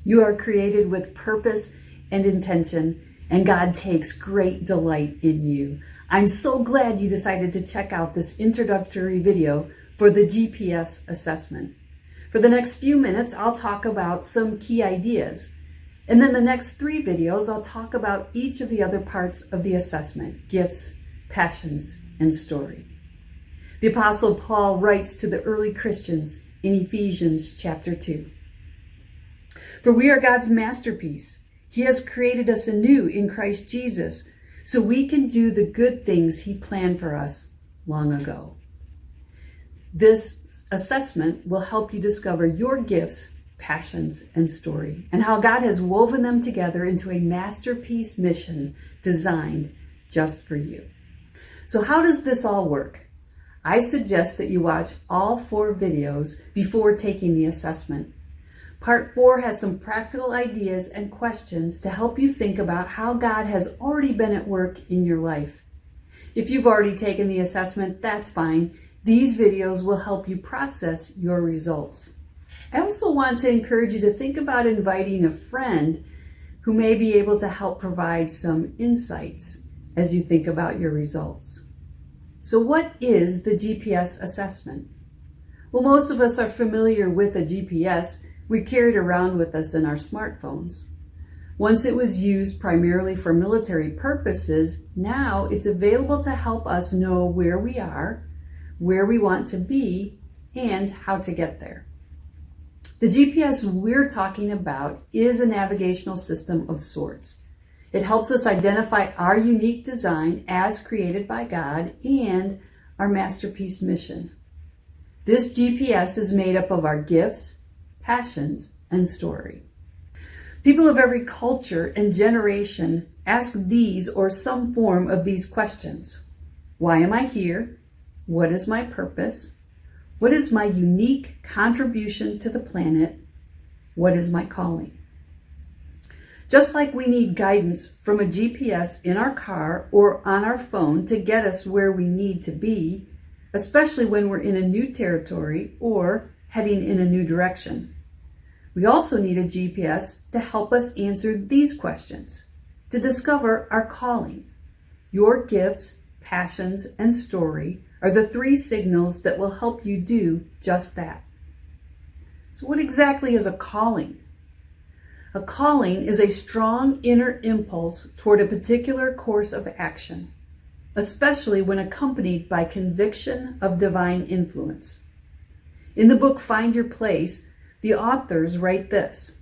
You are created with purpose and intention, and God takes great delight in you. I'm so glad you decided to check out this introductory video for the GPS assessment. For the next few minutes, I'll talk about some key ideas. And then the next 3 videos, I'll talk about each of the other parts of the assessment: gifts, passions, and story. The Apostle Paul writes to the early Christians in Ephesians chapter 2. For we are God's masterpiece. He has created us anew in Christ Jesus, so we can do the good things He planned for us long ago. This assessment will help you discover your gifts, passions, and story, and how God has woven them together into a masterpiece mission designed just for you. So how does this all work? I suggest that you watch all 4 videos before taking the assessment. Part 4 has some practical ideas and questions to help you think about how God has already been at work in your life. If you've already taken the assessment, that's fine. These videos will help you process your results. I also want to encourage you to think about inviting a friend who may be able to help provide some insights as you think about your results. So what is the GPS assessment? Well, most of us are familiar with a GPS. We carry it around with us in our smartphones. Once it was used primarily for military purposes, now it's available to help us know where we are, where we want to be, and how to get there. The GPS we're talking about is a navigational system of sorts. It helps us identify our unique design as created by God and our masterpiece mission. This GPS is made up of our gifts, passions, and story. People of every culture and generation ask these or some form of these questions. Why am I here? What is my purpose? What is my unique contribution to the planet? What is my calling? Just like we need guidance from a GPS in our car or on our phone to get us where we need to be, especially when we're in a new territory or heading in a new direction. We also need a GPS to help us answer these questions, to discover our calling. Your gifts, passions, and story are the 3 signals that will help you do just that. So what exactly is a calling? A calling is a strong inner impulse toward a particular course of action, especially when accompanied by conviction of divine influence. In the book Find Your Place, the authors write this: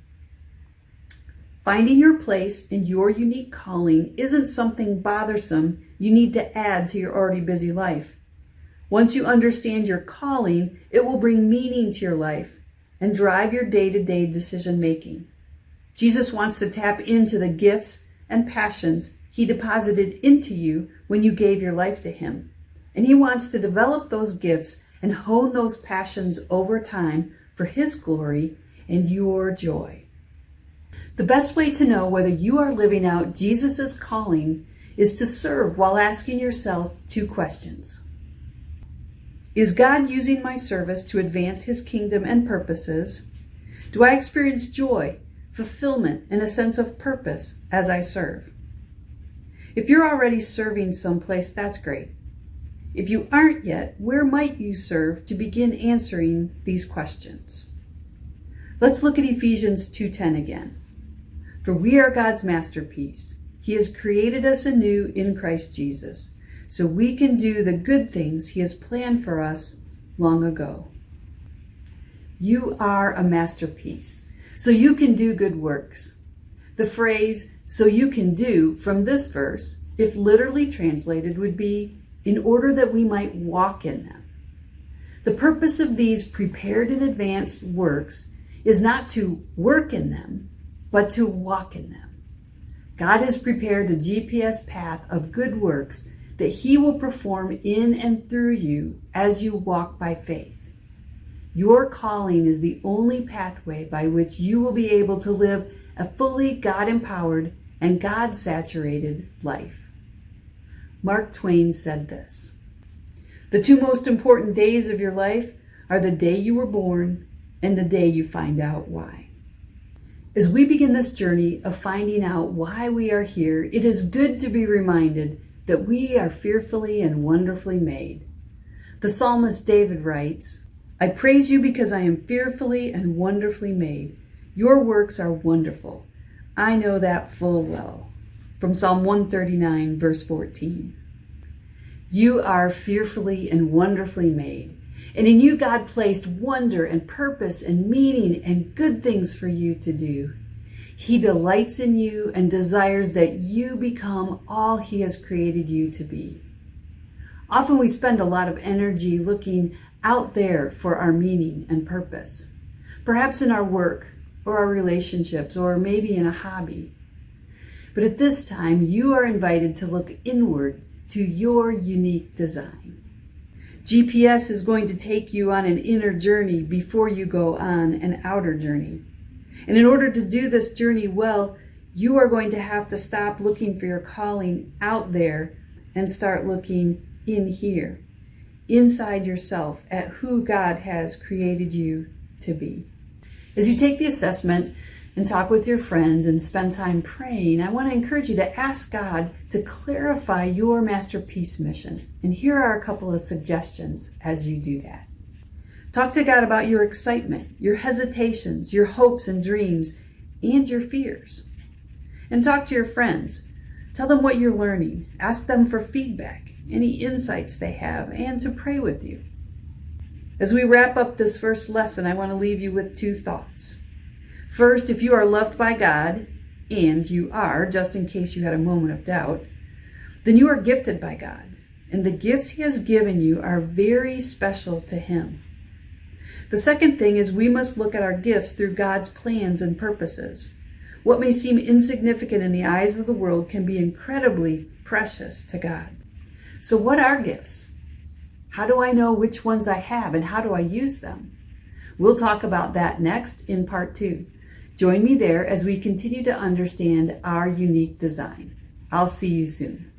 finding your place in your unique calling isn't something bothersome you need to add to your already busy life. Once you understand your calling, it will bring meaning to your life and drive your day-to-day decision making. Jesus wants to tap into the gifts and passions He deposited into you when you gave your life to Him. And He wants to develop those gifts and hone those passions over time for His glory and your joy. The best way to know whether you are living out Jesus' calling is to serve while asking yourself 2 questions. Is God using my service to advance His kingdom and purposes? Do I experience joy, fulfillment, and a sense of purpose as I serve? If you're already serving someplace, that's great. If you aren't yet, where might you serve to begin answering these questions? Let's look at Ephesians 2:10 again. For we are God's masterpiece. He has created us anew in Christ Jesus, so we can do the good things He has planned for us long ago. You are a masterpiece, so you can do good works. The phrase, so you can do, from this verse, if literally translated, would be, in order that we might walk in them. The purpose of these prepared in advance works is not to work in them, but to walk in them. God has prepared a GPS path of good works that He will perform in and through you as you walk by faith. Your calling is the only pathway by which you will be able to live a fully God-empowered and God-saturated life. Mark Twain said this: "The 2 most important days of your life are the day you were born and the day you find out why." As we begin this journey of finding out why we are here, it is good to be reminded that we are fearfully and wonderfully made. The psalmist David writes, "I praise you because I am fearfully and wonderfully made. Your works are wonderful. I know that full well." From Psalm 139, verse 14. You are fearfully and wonderfully made. And in you, God placed wonder and purpose and meaning and good things for you to do. He delights in you and desires that you become all He has created you to be. Often we spend a lot of energy looking out there for our meaning and purpose, perhaps in our work or our relationships or maybe in a hobby. But at this time, you are invited to look inward to your unique design. GPS is going to take you on an inner journey before you go on an outer journey. And in order to do this journey well, you are going to have to stop looking for your calling out there and start looking in here, inside yourself, at who God has created you to be. As you take the assessment and talk with your friends and spend time praying, I want to encourage you to ask God to clarify your masterpiece mission. And here are a couple of suggestions as you do that. Talk to God about your excitement, your hesitations, your hopes and dreams, and your fears. And talk to your friends. Tell them what you're learning. Ask them for feedback, any insights they have, and to pray with you. As we wrap up this first lesson, I want to leave you with two thoughts. First, if you are loved by God, and you are, just in case you had a moment of doubt, then you are gifted by God, and the gifts He has given you are very special to Him. The second thing is we must look at our gifts through God's plans and purposes. What may seem insignificant in the eyes of the world can be incredibly precious to God. So what are gifts? How do I know which ones I have, and how do I use them? We'll talk about that next in part 2. Join me there as we continue to understand our unique design. I'll see you soon.